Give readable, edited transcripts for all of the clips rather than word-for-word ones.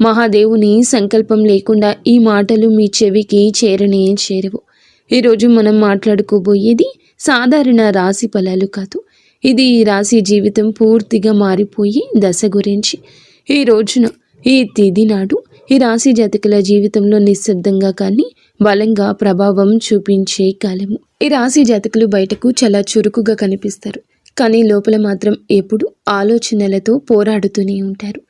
మహాదేవుని సంకల్పం లేకుండా ఈ మాటలు మీ చెవికి చేరనే చేరవు. ఈరోజు మనం మాట్లాడుకోబోయేది సాధారణ రాశి ఫలాలు కాదు. ఇది ఈ రాశి జీవితం పూర్తిగా మారిపోయి దశ గురించి. ఈ రోజున ఈ తిథి నాడు ఈ రాశి జాతకుల జీవితంలో నిశ్శబ్దంగా కానీ బలంగా ప్రభావం చూపించే కాలము. ఈ రాశి జాతకులు బయటకు చాలా చురుకుగా కనిపిస్తారు, కానీ లోపల మాత్రం ఎప్పుడు ఆలోచనలతో పోరాడుతూనే ఉంటారు.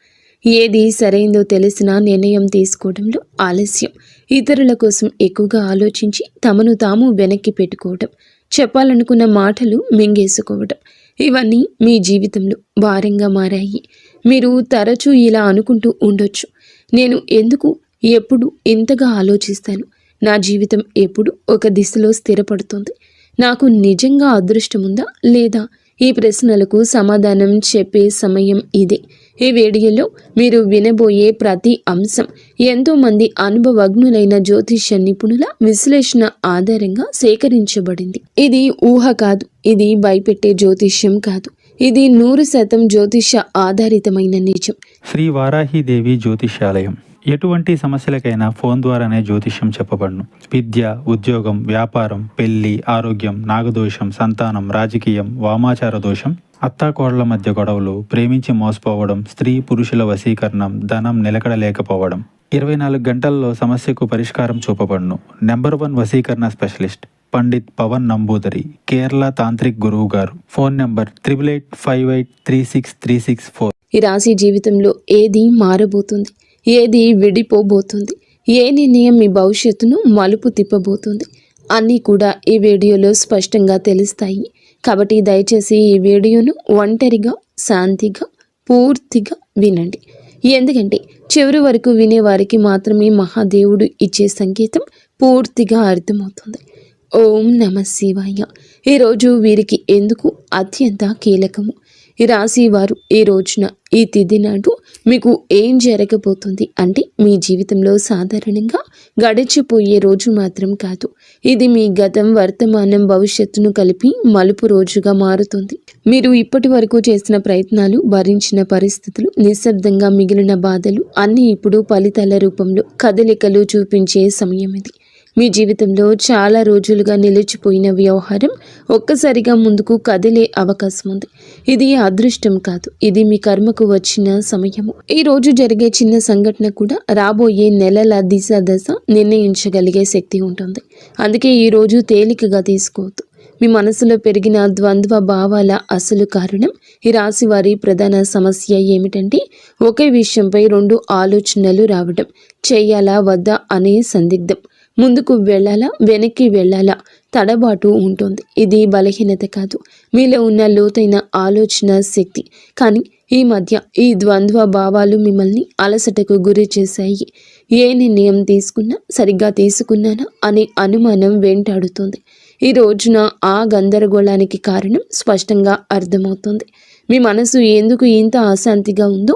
ఏది సరైందో తెలిసినా నిర్ణయం తీసుకోవడంలో ఆలస్యం, ఇతరుల కోసం ఎక్కువగా ఆలోచించి తమను తాము వెనక్కి పెట్టుకోవడం, చెప్పాలనుకున్న మాటలు మింగేసుకోవడం, ఇవన్నీ మీ జీవితంలో భారంగా మారాయి. మీరు తరచూ ఇలా అనుకుంటూ ఉండొచ్చు, నేను ఎందుకు ఎప్పుడు ఇంతగా ఆలోచిస్తాను, నా జీవితం ఎప్పుడు ఒక దిశలో స్థిరపడుతుంది, నాకు నిజంగా అదృష్టం ఉందా లేదా? ఈ ప్రశ్నలకు సమాధానం చెప్పే సమయం ఇదే. ఈ వీడియోలో మీరు వినబోయే ప్రతి అంశం ఎంతోమంది అనుభవజ్ఞులైన జ్యోతిష్య నిపుణుల విశ్లేషణ ఆధారంగా సేకరించబడింది. ఇది ఊహ కాదు, ఇది భయపెట్టే జ్యోతిష్యం కాదు, ఇది 100% జ్యోతిష్య ఆధారితమైన నిజం. శ్రీ వారాహిదేవి జ్యోతిష్యాలయం. ఎటువంటి సమస్యలకైనా ఫోన్ ద్వారానే జ్యోతిష్యం చెప్పబడును. విద్య, ఉద్యోగం, వ్యాపారం, పెళ్లి, ఆరోగ్యం, నాగదోషం, సంతానం, రాజకీయం, వామాచార దోషం, అత్తాకోడళ్ల మధ్య గొడవలు, ప్రేమించి మోసపోవడం, స్త్రీ పురుషుల వశీకరణం, ధనం నిలకడలేకపోవడం, 24 గంటల్లో సమస్యకు పరిష్కారం చూపబడును. నెంబర్ 1 వశీకరణ స్పెషలిస్ట్ పండిత్ పవన్ నంబూదరి, కేరళ తాంత్రిక్ గురువు గారు. Phone number 8858363634. ఈ రాశి జీవితంలో ఏది మారబోతుంది, ఏది విడిపోబోతుంది, ఏ నిర్ణయం మీ భవిష్యత్తును మలుపు తిప్పబోతుంది అన్నీ కూడా ఈ వీడియోలో స్పష్టంగా తెలుస్తాయి. కాబట్టి దయచేసి ఈ వీడియోను ఒంటరిగా శాంతిగా పూర్తిగా వినండి. ఎందుకంటే చివరి వరకు వినేవారికి మాత్రమే మహాదేవుడు ఇచ్చే సంకేతం పూర్తిగా అర్థమవుతుంది. ఓం నమ శివాయ. ఈరోజు వీరికి ఎందుకు అత్యంత కీలకము. ఈ రాశి వారు ఈ రోజున ఈ తిథి నాడు మీకు ఏం జరగబోతుంది అంటే, మీ జీవితంలో సాధారణంగా గడిచిపోయే రోజు మాత్రం కాదు, ఇది మీ గతం, వర్తమానం, భవిష్యత్తును కలిపి మలుపు రోజుగా మారుతుంది. మీరు ఇప్పటి వరకు చేసిన ప్రయత్నాలు, భరించిన పరిస్థితులు, నిశ్శబ్దంగా మిగిలిన బాధలు అన్నీ ఇప్పుడు ఫలితాల రూపంలో కదలికలు చూపించే సమయం ఇది. మీ జీవితంలో చాలా రోజులుగా నిలిచిపోయిన వ్యవహారం ఒక్కసారిగా ముందుకు కదిలే అవకాశం ఉంది. ఇది అదృష్టం కాదు, ఇది మీ కర్మకు వచ్చిన సమయము. ఈ రోజు జరిగే చిన్న సంఘటన కూడా రాబోయే నెలల దిశ దశ నిర్ణయించగలిగే శక్తి ఉంటుంది. అందుకే ఈ రోజు తేలికగా తీసుకోవద్దు. మీ మనసులో పెరిగిన ద్వంద్వ భావాల అసలు కారణం, ఈ రాశి వారి ప్రధాన సమస్య ఏమిటంటే, ఒకే విషయంపై 2 ఆలోచనలు రావడం, చేయాలా వద్దా అనే సందిగ్ధం, ముందుకు వెళ్ళాలా వెనక్కి వెళ్ళాలా తడబాటు ఉంటుంది. ఇది బలహీనత కాదు, మీలో ఉన్న లోతైన ఆలోచన శక్తి. కానీ ఈ మధ్య ఈ ద్వంద్వ భావాలు మిమ్మల్ని అలసటకు గురి చేశాయి. ఏ నిర్ణయం తీసుకున్నా సరిగ్గా తీసుకున్నానా అనే అనుమానం వెంటాడుతుంది. ఈ రోజున ఆ గందరగోళానికి కారణం స్పష్టంగా అర్థమవుతుంది. మీ మనసు ఎందుకు ఇంత అశాంతిగా ఉందో,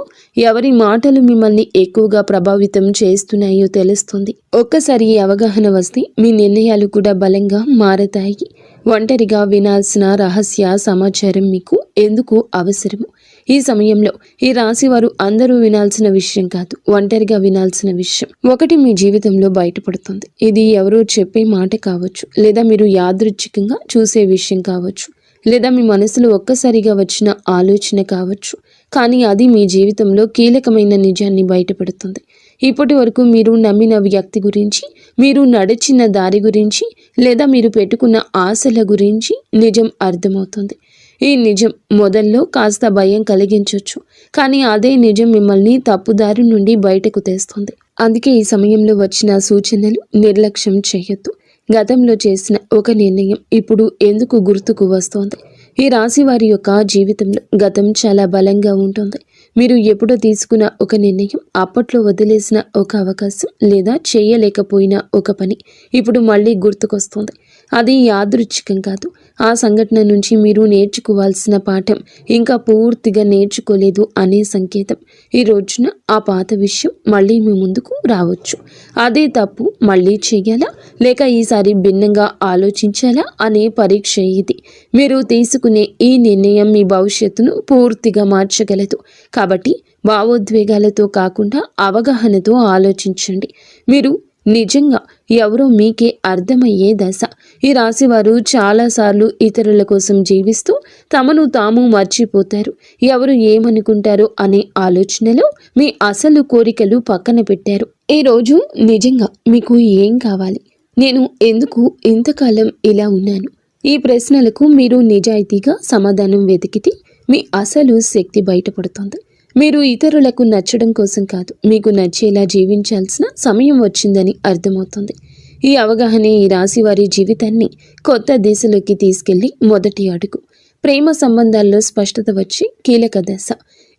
ఎవరి మాటలు మిమ్మల్ని ఎక్కువగా ప్రభావితం చేస్తున్నాయో తెలుస్తుంది. ఒక్కసారి ఈ అవగాహన వస్తే మీ నిర్ణయాలు కూడా బలంగా మారతాయి. ఒంటరిగా వినాల్సిన రహస్య సమాచారం మీకు ఎందుకు అవసరము. ఈ సమయంలో ఈ రాశి వారు అందరూ వినాల్సిన విషయం కాదు, ఒంటరిగా వినాల్సిన విషయం ఒకటి మీ జీవితంలో బయటపడుతుంది. ఇది ఎవరో చెప్పే మాట కావచ్చు, లేదా మీరు యాదృచ్ఛికంగా చూసే విషయం కావచ్చు, లేదా మీ మనసులో ఒక్కసారిగా వచ్చిన ఆలోచన కావచ్చు. కానీ అది మీ జీవితంలో కీలకమైన నిజాన్ని బయటపెడుతుంది. ఇప్పటి వరకు మీరు నమ్మిన వ్యక్తి గురించి, మీరు నడిచిన దారి గురించి, లేదా మీరు పెట్టుకున్న ఆశల గురించి నిజం అర్థమవుతుంది. ఈ నిజం మొదల్లో కాస్త భయం కలిగించవచ్చు, కానీ అదే నిజం మిమ్మల్ని తప్పుదారి నుండి బయటకు తెస్తుంది. అందుకే ఈ సమయంలో వచ్చిన సూచనలు నిర్లక్ష్యం చేయొద్దు. గతంలో చేసిన ఒక నిర్ణయం ఇప్పుడు ఎందుకు గుర్తుకు వస్తోంది. ఈ రాశి వారి యొక్క జీవితంలో గతం చాలా బలంగా ఉంటుంది. మీరు ఎప్పుడో తీసుకున్న ఒక నిర్ణయం, అప్పట్లో వదిలేసిన ఒక అవకాశం, లేదా చేయలేకపోయిన ఒక పని ఇప్పుడు మళ్ళీ గుర్తుకొస్తుంది. అది యాదృచ్ఛికం కాదు. ఆ సంఘటన నుంచి మీరు నేర్చుకోవాల్సిన పాఠం ఇంకా పూర్తిగా నేర్చుకోలేదు అనే సంకేతం. ఈ రోజున ఆ పాత విషయం మళ్ళీ మీ ముందుకు రావచ్చు. అదే తప్పు మళ్ళీ చేయాలా లేక ఈసారి భిన్నంగా ఆలోచించాలా అనే పరీక్ష ఇది. మీరు తీసుకునే ఈ నిర్ణయం మీ భవిష్యత్తును పూర్తిగా మార్చగలదు. కాబట్టి భావోద్వేగాలతో కాకుండా అవగాహనతో ఆలోచించండి. మీరు నిజంగా ఎవరో మీకే అర్థమయ్యే దశ. ఈ రాశివారు చాలాసార్లు ఇతరుల కోసం జీవిస్తూ తమను తాము మర్చిపోతారు. ఎవరు ఏమనుకుంటారో అనే ఆలోచనలో మీ అసలు కోరికలు పక్కన పెట్టారు. ఈరోజు నిజంగా మీకు ఏం కావాలి? నేను ఎందుకు ఇంతకాలం ఇలా ఉన్నాను? ఈ ప్రశ్నలకు మీరు నిజాయితీగా సమాధానం వెతికితే మీ అసలు శక్తి బయటపడుతుంది. మీరు ఇతరులకు నచ్చడం కోసం కాదు, మీకు నచ్చేలా జీవించాల్సిన సమయం వచ్చిందని అర్థమవుతుంది. ఈ అవగాహనే ఈ రాశి వారి జీవితాన్ని కొత్త దిశలోకి తీసుకెళ్లి మొదటి అడుగు. ప్రేమ సంబంధాల్లో స్పష్టత వచ్చి కీలక దశ.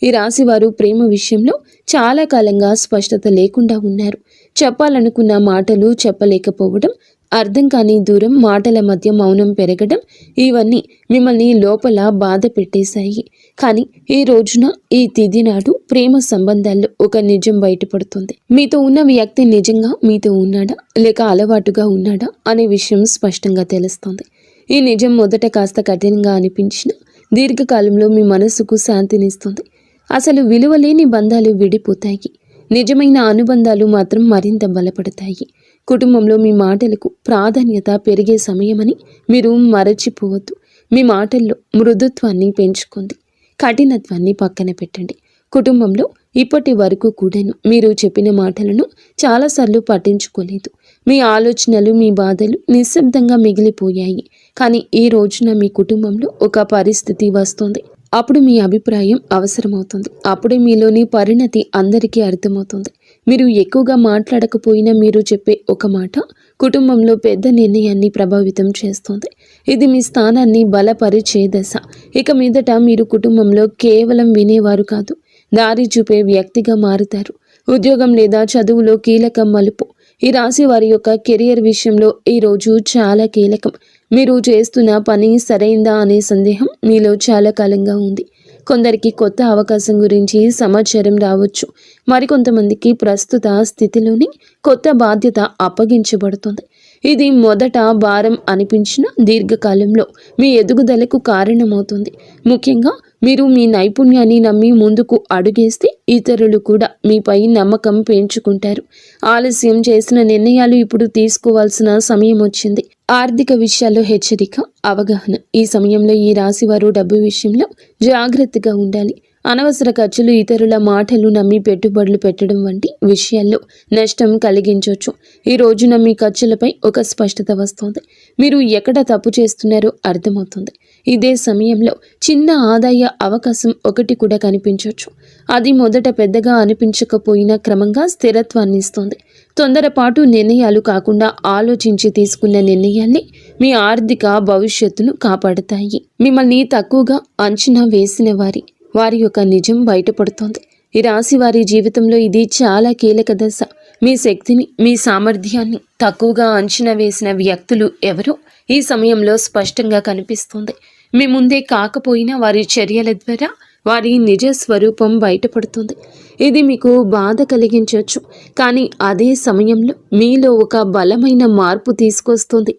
ఈ రాశి వారు ప్రేమ విషయంలో చాలా కాలంగా స్పష్టత లేకుండా ఉన్నారు. చెప్పాలనుకున్న మాటలు చెప్పలేకపోవడం, అర్థం కాని దూరం, మాటల మధ్య మౌనం పెరగడం, ఇవన్నీ మిమ్మల్ని లోపల బాధ పెట్టేశాయి. కానీ ఈ రోజున, ఈ తిథి నాడు ప్రేమ సంబంధాల్లో ఒక నిజం బయటపడుతుంది. మీతో ఉన్న వ్యక్తి నిజంగా మీతో ఉన్నాడా లేక అలవాటుగా ఉన్నాడా అనే విషయం స్పష్టంగా తెలుస్తుంది. ఈ నిజం మొదట కాస్త కఠినంగా అనిపించినా దీర్ఘకాలంలో మీ మనసుకు శాంతినిస్తుంది. అసలు విలువలేని బంధాలు విడిపోతాయి, నిజమైన అనుబంధాలు మాత్రం మరింత బలపడతాయి. కుటుంబంలో మీ మాటలకు ప్రాధాన్యత పెరిగే సమయమని మీరు మరచిపోవద్దు. మీ మాటల్లో మృదుత్వాన్ని పెంచుకోండి, కఠినత్వాన్ని పక్కన పెట్టండి. కుటుంబంలో ఇప్పటి వరకు కూడాను మీరు చెప్పిన మాటలను చాలాసార్లు పట్టించుకోలేదు. మీ ఆలోచనలు, మీ బాధలు నిశ్శబ్దంగా మిగిలిపోయాయి. కానీ ఈ రోజున మీ కుటుంబంలో ఒక పరిస్థితి వస్తుంది. అప్పుడు మీ అభిప్రాయం అవసరమవుతుంది. అప్పుడే మీలోని పరిణతి అందరికీ అర్థమవుతుంది. మీరు ఎక్కువగా మాట్లాడకపోయినా మీరు చెప్పే ఒక మాట కుటుంబంలో పెద్ద నిర్ణయాన్ని ప్రభావితం చేస్తుంది. ఇది మీ స్థానాన్ని బలపరిచే దశ. ఇక మీదట మీరు కుటుంబంలో కేవలం వినేవారు కాదు, దారి చూపే వ్యక్తిగా మారుతారు. ఉద్యోగం లేదా చదువులో కీలక మలుపు. ఈ రాశి వారి యొక్క కెరియర్ విషయంలో ఈరోజు చాలా కీలకం. మీరు చేస్తున్న పని సరైందా అనే సందేహం మీలో చాలా కాలంగా ఉంది. కొందరికి కొత్త అవకాశం గురించి సమాచారం రావచ్చు. మరికొంతమందికి ప్రస్తుత స్థితిలోని కొత్త బాధ్యత అప్పగించబడుతుంది. ఇది మొదట భారం అనిపించిన దీర్ఘకాలంలో మీ ఎదుగుదలకు కారణమవుతుంది. ముఖ్యంగా మీరు మీ నైపుణ్యాన్ని నమ్మి ముందుకు అడుగేస్తే ఇతరులు కూడా మీపై నమ్మకం పెంచుకుంటారు. ఆలస్యం చేసిన నిర్ణయాలు ఇప్పుడు తీసుకోవాల్సిన సమయం వచ్చింది. ఆర్థిక విషయాల్లో హెచ్చరిక, అవగాహన. ఈ సమయంలో ఈ రాశివారు డబ్బు విషయంలో జాగ్రత్తగా ఉండాలి. అనవసర ఖర్చులు, ఇతరుల మాటలు నమ్మి పెట్టుబడులు పెట్టడం వంటి విషయాల్లో నష్టం కలిగించవచ్చు. ఈ రోజున మీ ఖర్చులపై ఒక స్పష్టత వస్తుంది. మీరు ఎక్కడ తప్పు చేస్తున్నారో అర్థమవుతుంది. ఇదే సమయంలో చిన్న ఆదాయ అవకాశం ఒకటి కూడా కనిపించవచ్చు. అది మొదట పెద్దగా అనిపించకపోయినా క్రమంగా స్థిరత్వాన్ని ఇస్తుంది. తొందరపాటు నిర్ణయాలు కాకుండా ఆలోచించి తీసుకున్న నిర్ణయాలే మీ ఆర్థిక భవిష్యత్తును కాపాడుతాయి. మిమ్మల్ని తక్కువగా అంచనా వేసిన వారి యొక్క నిజం బయటపడుతోంది. ఈ రాశి వారి జీవితంలో ఇది చాలా కీలక దశ. మీ శక్తిని, మీ సామర్థ్యాన్ని తక్కువగా అంచనా వేసిన వ్యక్తులు ఎవరో ఈ సమయంలో స్పష్టంగా కనిపిస్తుంది. మీ ముందే కాకపోయినా వారి చర్యల ద్వారా వారి నిజ స్వరూపం బయటపడుతుంది. ఇది మీకు బాధ కలిగించవచ్చు, కానీ అదే సమయంలో మీలో ఒక బలమైన మార్పు తీసుకొస్తుంది.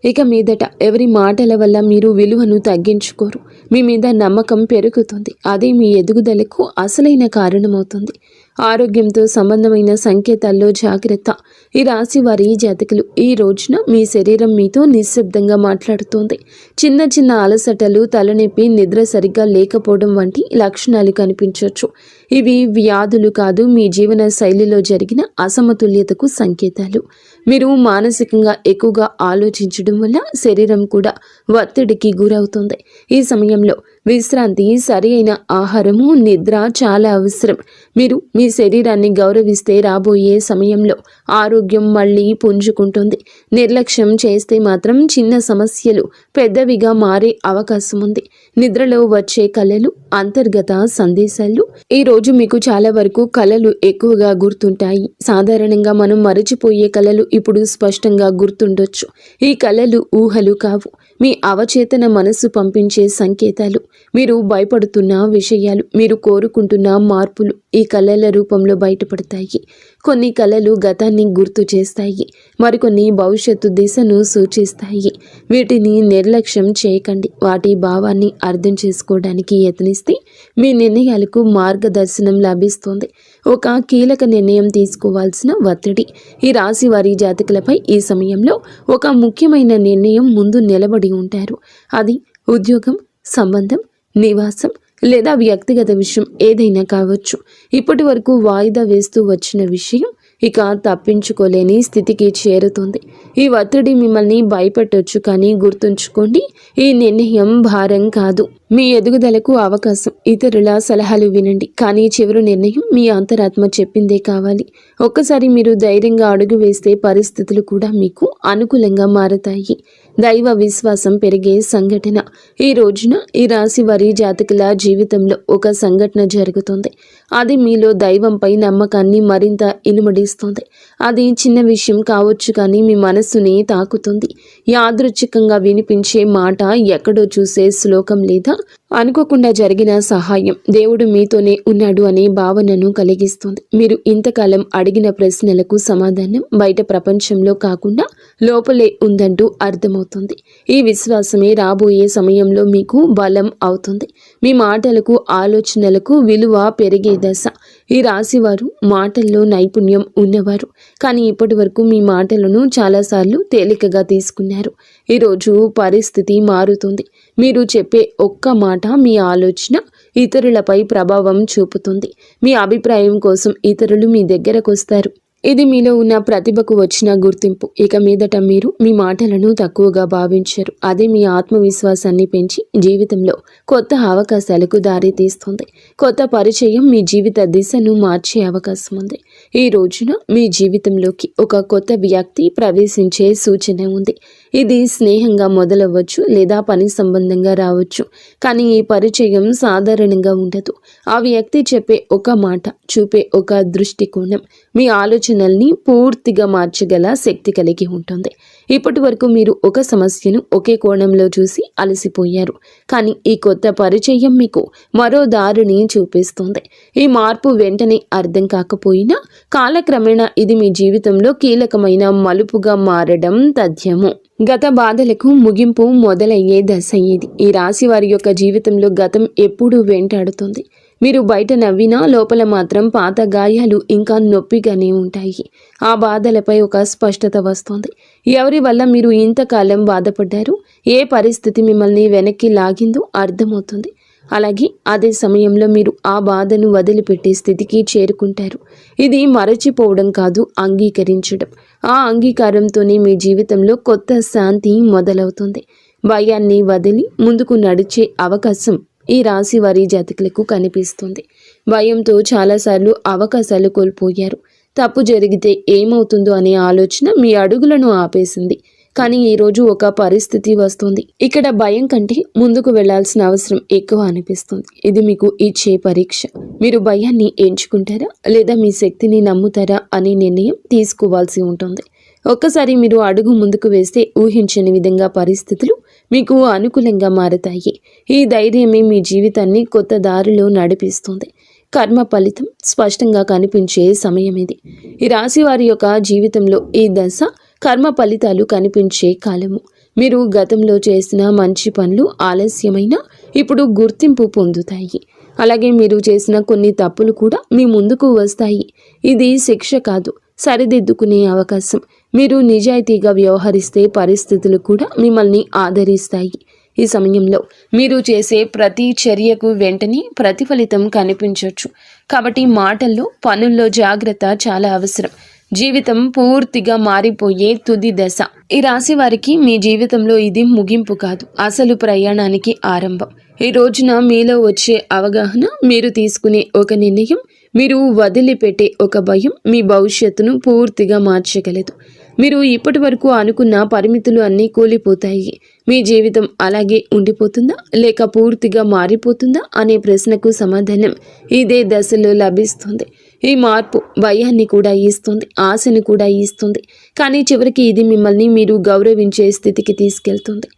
ఇక మీదట ఎవరి మాటల వల్ల మీరు విలువను తగ్గించుకోరు. మీ మీద నమ్మకం పెరుగుతుంది. అదే మీ ఎదుగుదలకు అసలైన కారణమవుతుంది. ఆరోగ్యంతో సంబంధమైన సంకేతాల్లో జాగ్రత్త. ఈ రాశి వారి జాతకులు ఈ రోజున మీ శరీరం మీతో నిశ్శబ్దంగా మాట్లాడుతోంది. చిన్న చిన్న అలసటలు, తలనొప్పి, నిద్ర సరిగ్గా లేకపోవడం వంటి లక్షణాలు కనిపించవచ్చు. ఇవి వ్యాధులు కాదు, మీ జీవన శైలిలో జరిగిన అసమతుల్యతకు సంకేతాలు. మీరు మానసికంగా ఎక్కువగా ఆలోచించడం వల్ల శరీరం కూడా ఒత్తిడికి గురవుతుంది. ఈ సమయంలో విశ్రాంతి, సరి అయిన ఆహారము, నిద్ర చాలా అవసరం. మీరు మీ శరీరాన్ని గౌరవిస్తే రాబోయే సమయంలో ఆరోగ్యం మళ్ళీ పుంజుకుంటుంది. నిర్లక్ష్యం చేస్తే మాత్రం చిన్న సమస్యలు పెద్దవిగా మారే అవకాశం ఉంది. నిద్రలో వచ్చే కలలు అంతర్గత సందేశాలు. ఈ రోజు మీకు చాలా వరకు కలలు ఎక్కువగా గుర్తుంటాయి. సాధారణంగా మనం మరచిపోయే కలలు ఇప్పుడు స్పష్టంగా గుర్తుండొచ్చు. ఈ కలలు ఊహలు కావు, మీ అవచేతన మనస్సు పంపించే సంకేతాలు. మీరు భయపడుతున్న విషయాలు, మీరు కోరుకుంటున్న మార్పులు ఈ కళల రూపంలో బయటపడతాయి. కొన్ని కళలు గతాన్ని గుర్తు చేస్తాయి, మరికొన్ని భవిష్యత్తు దిశను సూచిస్తాయి. వీటిని నిర్లక్ష్యం చేయకండి. వాటి భావాన్ని అర్థం చేసుకోవడానికి యత్నిస్తే మీ నిర్ణయాలకు మార్గదర్శనం లభిస్తుంది. ఒక కీలక నిర్ణయం తీసుకోవాల్సిన ఒత్తిడి. ఈ రాశి వారి జాతకులపై ఈ సమయంలో ఒక ముఖ్యమైన నిర్ణయం ముందు నిలబడి ఉంటారు. అది ఉద్యోగం, సంబంధం, నివాసం లేదా వ్యక్తిగత విషయం ఏదైనా కావచ్చు. ఇప్పటి వరకు వాయిదా వేస్తూ వచ్చిన విషయం ఇక తప్పించుకోలేని స్థితికి చేరుతుంది. ఈ ఒత్తిడి మిమ్మల్ని భయపెట్టొచ్చు, కానీ గుర్తుంచుకోండి, ఈ నిర్ణయం భారం కాదు, మీ ఎదుగుదలకు అవకాశం. ఇతరుల సలహాలు వినండి, కానీ చివరి నిర్ణయం మీ అంతరాత్మ చెప్పిందే కావాలి. ఒక్కసారి మీరు ధైర్యంగా అడుగు వేస్తే పరిస్థితులు కూడా మీకు అనుకూలంగా మారతాయి. దైవ విశ్వాసం పెరిగే సంఘటన. ఈ రోజున ఈ రాశి వారి జాతకుల జీవితంలో ఒక సంఘటన జరుగుతుంది. అది మీలో దైవంపై నమ్మకాన్ని మరింత ఇనుమడిస్తుంది. అది చిన్న విషయం కావచ్చు, కానీ మీ మనస్సుని తాకుతుంది. యాదృచ్ఛికంగా వినిపించే మాట, ఎక్కడో చూసే శ్లోకం లేదా అనుకోకుండా జరిగిన సహాయం దేవుడు మీతోనే ఉన్నాడు అనే భావనను కలిగిస్తుంది. మీరు ఇంతకాలం అడిగిన ప్రశ్నలకు సమాధానం బయట ప్రపంచంలో కాకుండా లోపలే ఉందంటూ అర్థమవుతుంది. ఈ విశ్వాసమే రాబోయే సమయంలో మీకు బలం అవుతుంది. మీ మాటలకు, ఆలోచనలకు విలువ పెరిగే దశ. ఈ రాశివారు మాటల్లో నైపుణ్యం ఉన్నవారు, కానీ ఇప్పటి వరకు మీ మాటలను చాలాసార్లు తేలికగా తీసుకున్నారు. ఈరోజు పరిస్థితి మారుతుంది. మీరు చెప్పే ఒక్క మాట, మీ ఆలోచన ఇతరులపై ప్రభావం చూపుతుంది. మీ అభిప్రాయం కోసం ఇతరులు మీ దగ్గరకు వస్తారు. ఇది మీలో ఉన్న ప్రతిభకు వచ్చిన గుర్తింపు. ఇక మీదట మీరు మీ మాటలను తక్కువగా భావించరు. అదే మీ ఆత్మవిశ్వాసాన్ని పెంచి జీవితంలో కొత్త అవకాశాలకు దారి తీస్తుంది. కొత్త పరిచయం మీ జీవిత దిశను మార్చే అవకాశం ఉంది. ఈ రోజున మీ జీవితంలోకి ఒక కొత్త వ్యక్తి ప్రవేశించే సూచన ఉంది. ఇది స్నేహంగా మొదలవ్వచ్చు లేదా పని సంబంధంగా రావచ్చు, కానీ ఈ పరిచయం సాధారణంగా ఉండదు. ఆ వ్యక్తి చెప్పే ఒక మాట, చూపే ఒక దృష్టికోణం మీ ఆలోచనల్ని పూర్తిగా మార్చగల శక్తి కలిగి ఉంటుంది. ఇప్పటి వరకు మీరు ఒక సమస్యను ఒకే కోణంలో చూసి అలసిపోయారు, కానీ ఈ కొత్త పరిచయం మీకు మరో దారిని చూపిస్తుంది. ఈ మార్పు వెంటనే అర్థం కాకపోయినా కాలక్రమేణా ఇది మీ జీవితంలో కీలకమైన మలుపుగా మారడం తథ్యము. గత బాధలకు ముగింపు మొదలయ్యే దశ ఇది. ఈ రాశి వారి యొక్క జీవితంలో గతం ఎప్పుడూ వెంటాడుతుంది. మీరు బయట నవ్వినా లోపల మాత్రం పాత గాయాలు ఇంకా నొప్పిగానే ఉంటాయి. ఆ బాధలపై ఒక స్పష్టత వస్తుంది. ఎవరి వల్ల మీరు ఇంతకాలం బాధపడ్డారు, ఏ పరిస్థితి మిమ్మల్ని వెనక్కి లాగిందో అర్థమవుతుంది. అలాగే అదే సమయంలో మీరు ఆ బాధను వదిలిపెట్టే స్థితికి చేరుకుంటారు. ఇది మరచిపోవడం కాదు, అంగీకరించడం. ఆ అంగీకారంతోనే మీ జీవితంలో కొత్త శాంతి మొదలవుతుంది. భయాన్ని వదిలి ముందుకు నడిచే అవకాశం ఈ రాశి వారి జాతకులకు కనిపిస్తుంది. భయంతో చాలాసార్లు అవకాశాలు కోల్పోయారు. తప్పు జరిగితే ఏమవుతుందో అనే ఆలోచన మీ అడుగులను ఆపేసింది. కానీ ఈరోజు ఒక పరిస్థితి వస్తుంది. ఇక్కడ భయం కంటే ముందుకు వెళ్లాల్సిన అవసరం ఎక్కువ అనిపిస్తుంది. ఇది మీకు ఇచ్చే పరీక్ష. మీరు భయాన్ని ఎంచుకుంటారా లేదా మీ శక్తిని నమ్ముతారా అనే నిర్ణయం తీసుకోవాల్సి ఉంటుంది. ఒక్కసారి మీరు అడుగు ముందుకు వేస్తే ఊహించని విధంగా పరిస్థితులు మీకు అనుకూలంగా మారతాయి. ఈ ధైర్యమే మీ జీవితాన్ని కొత్త దారిలో నడిపిస్తుంది. కర్మ ఫలితం స్పష్టంగా కనిపించే సమయం ఇది. ఈ రాశి వారి యొక్క జీవితంలో ఈ దశ కర్మ ఫలితాలు కనిపించే కాలము. మీరు గతంలో చేసిన మంచి పనులు ఆలస్యమైన ఇప్పుడు గుర్తింపు పొందుతాయి. అలాగే మీరు చేసిన కొన్ని తప్పులు కూడా మీ ముందుకు వస్తాయి. ఇది శిక్ష కాదు, సరిదిద్దుకునే అవకాశం. మీరు నిజాయితీగా వ్యవహరిస్తే పరిస్థితులు కూడా మిమ్మల్ని ఆదరిస్తాయి. ఈ సమయంలో మీరు చేసే ప్రతి చర్యకు వెంటనే ప్రతిఫలితం కనిపించవచ్చు. కాబట్టి మాటల్లో, పనుల్లో జాగ్రత్త చాలా అవసరం. జీవితం పూర్తిగా మారిపోయే తుది దశ. ఈ రాశి వారికి మీ జీవితంలో ఇది ముగింపు కాదు, అసలు ప్రయాణానికి ఆరంభం. ఈ రోజున మీలో వచ్చే అవగాహన, మీరు తీసుకునే ఒక నిర్ణయం, మీరు వదిలిపెట్టే ఒక భయం మీ భవిష్యత్తును పూర్తిగా మార్చగలదు. మీరు ఇప్పటి వరకు అనుకున్న పరిమితులు అన్నీ కూలిపోతాయి. మీ జీవితం అలాగే ఉండిపోతుందా లేక పూర్తిగా మారిపోతుందా అనే ప్రశ్నకు సమాధానం ఇదే దశలో లభిస్తుంది. ఈ మార్పు భయాన్ని కూడా ఇస్తుంది, ఆశని కూడా ఇస్తుంది. కానీ చివరికి ఇది మిమ్మల్ని మీరు గౌరవించే స్థితికి తీసుకెళ్తుంది.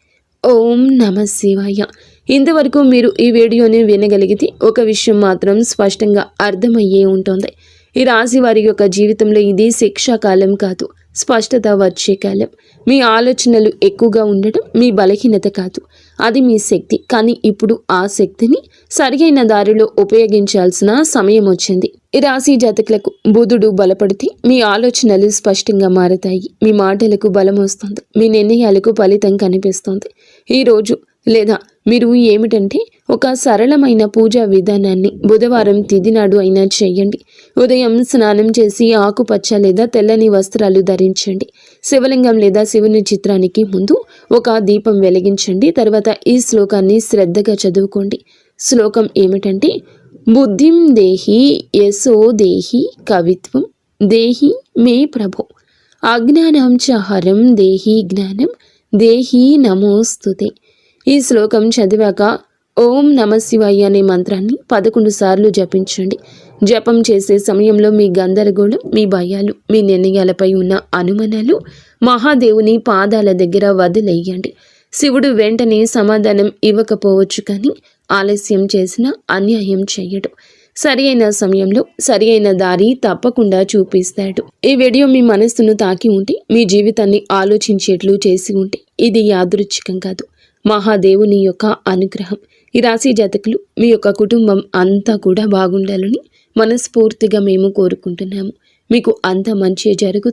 ఓం నమ శివాయ. ఇంతవరకు మీరు ఈ వీడియోని వినగలిగితే ఒక విషయం మాత్రం స్పష్టంగా అర్థమయ్యే ఉంటుంది. ఈ రాశి వారి యొక్క జీవితంలో ఇది శిక్షాకాలం కాదు, స్పష్టత వచ్చే కాలం. మీ ఆలోచనలు ఎక్కువగా ఉండటం మీ బలహీనత కాదు, అది మీ శక్తి. కానీ ఇప్పుడు ఆ శక్తిని సరియైన దారిలో ఉపయోగించాల్సిన సమయం వచ్చింది. ఈ రాశి జాతకులకు బుధుడు బలపడితే మీ ఆలోచనలు స్పష్టంగా మారతాయి, మీ మాటలకు బలం వస్తుంది, మీ నిర్ణయాలకు ఫలితం కనిపిస్తుంది. ఈరోజు లేదా మీరు ఏమిటంటే ఒక సరళమైన పూజా విధానాన్ని బుధవారం తిథి నాడు అయినా చేయండి. ఉదయం స్నానం చేసి ఆకుపచ్చ లేదా తెల్లని వస్త్రాలు ధరించండి. శివలింగం లేదా శివుని చిత్రానికి ముందు ఒక దీపం వెలిగించండి. తర్వాత ఈ శ్లోకాన్ని శ్రద్ధగా చదువుకోండి. శ్లోకం ఏమిటంటే, బుద్ధిం దేహి యశో దేహి కవిత్వం దేహి మే ప్రభో అజ్ఞానం చ హరం దేహి జ్ఞానం దేహి నమోస్తుతే. ఈ శ్లోకం చదివాక ఓం నమ శివాయ అనే మంత్రాన్ని 11 సార్లు జపించండి. జపం చేసే సమయంలో మీ గందరగోళం, మీ భయాలు, మీ నిర్ణయాలపై ఉన్న అనుమానాలు మహాదేవుని పాదాల దగ్గర వదిలేయండి. శివుడు వెంటనే సమాధానం ఇవ్వకపోవచ్చు, కానీ ఆలస్యం చేసిన అన్యాయం చెయ్యడు. సరి అయిన సమయంలో సరి అయిన దారి తప్పకుండా చూపిస్తాడు. ఈ వీడియో మీ మనస్సును తాకి ఉంటే, మీ జీవితాన్ని ఆలోచించేట్లు చేసి ఉంటే, ఇది యాదృచ్ఛికం కాదు, మహాదేవుని యొక్క అనుగ్రహం. ఈ రాశి జాతకులు మీ యొక్క కుటుంబం అంతా కూడా బాగుండాలని మనస్ఫూర్తిగా మేము కోరుకుంటున్నాము. మీకు అంత మంచి జరుగుతుంది.